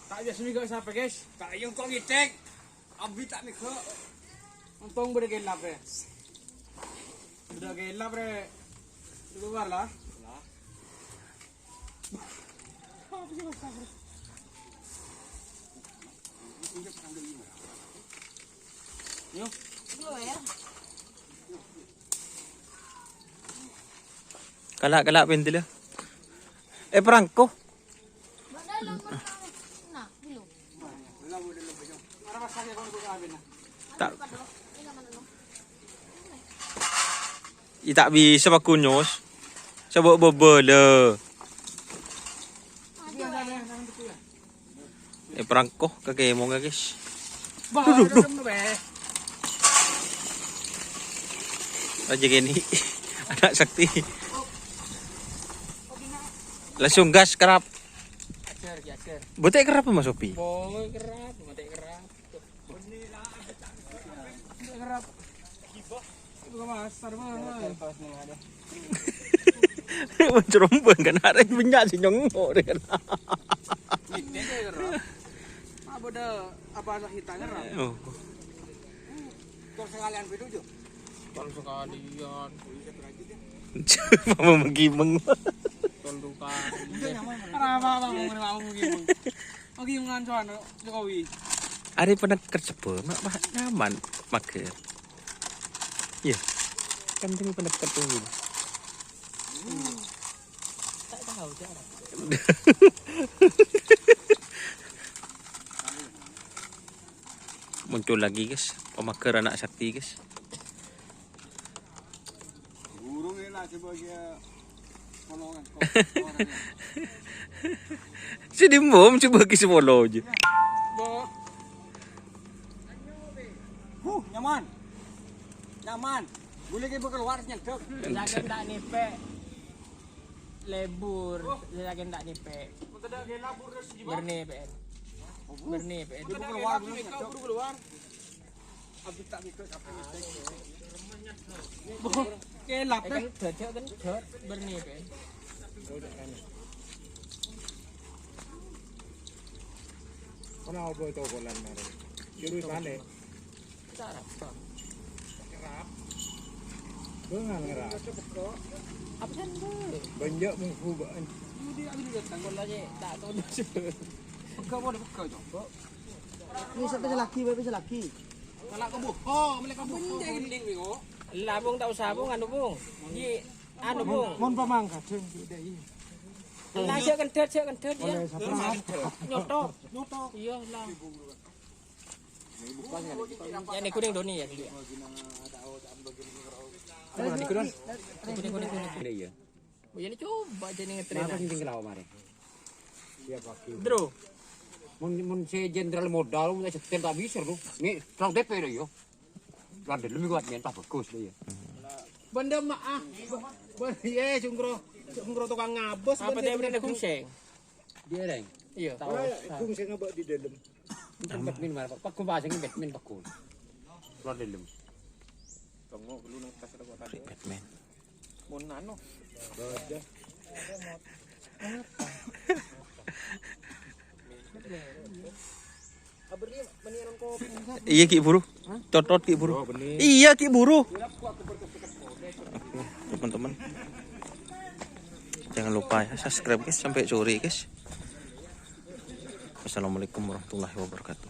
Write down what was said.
Tak biasa migo sampai guys. Tak yung kong itek. Abi tak migo. Untung udah gelap ya. Udah gelap ya. Keluar lah. Yuk. Kalak-kalak pintil ya. Perangko. Tak. Tak bisa pakai nyos. Sebab bobole. Perangko kakek mau guys. Duduk. Aja gini. Anak sakti. Langsung gas kerap. Acer. Botek kerap Mas Sopi. Boy kerap, mati kerap. Kerap. Itu Mas, sarma. Mencerombong kan ada minyak si nyongok deh kan. Ini aja kerap. Apa dah apa hitannya kerap? Oh. Kong sekalian video jo. Kalau sekalian. Mama menggimeng. Tolong kan. Kenapa mau gimana? Oh gimana cuan Jokowi? Ada pernah kercepel, mak nyaman makan. Iya. Kan ini pernah kercepel. Tak tahu cara. Muncul lagi guys, pemakar anak sakti guys. Burung ini lah sebagai polongan. Si Dimbom coba kisah follow aja. Nyaman. Nyaman. Boleh ke keluar nyetok. Jaga tak nipe. Lebur, jaga tak nipe. Berni PN. Berni PN. Keluar dulu nyetok. Keluar. Abi tak mikir apa Kelap kan dodok berni PN. Kenapa itu kolan mari? Jadi mana? Cara apa? Bengal ngerap. Apa kan boleh? Banyak menghubungan. Ini abi datang bola je tak tahu dah. Kau boleh buka jo. Ini sampai laki. Kalau kamu, oh, mereka kamu gending bingo. Lah bung tak usah bung anu bung. Di anu bung. Mon pamangkat sing tidak ini. Lah cek kentet dia. Nyotok. Iya lah. Ya ni kuning doni ya dia. Kuning. Kuning. Iya. Oh ya ni coba jadi ngetren. Kenapa sing tinggal mari? Dia pakai. Bro. Mun si jenderal modal mun setel tak bisa lu. Ni terang DP dah yo. Ada lu kuat main bagus dia. Benda maah. Ye Sungkro tukang ngabos. Apa dia benda kungseng? Dia leng. Iya. Kungseng ngabak di dalam. Tempat min mana pak bahasa ini Batman pakul. Keluar dalam. Tunggu dulu nang kasar kok tadi. Batman. Mun anu. Baca. Iya Ki Buru. Cotot Ki Buru. Iya Ki Buru. Teman-teman. Jangan lupa ya subscribe guys sampai sore guys. Assalamualaikum warahmatullahi wabarakatuh.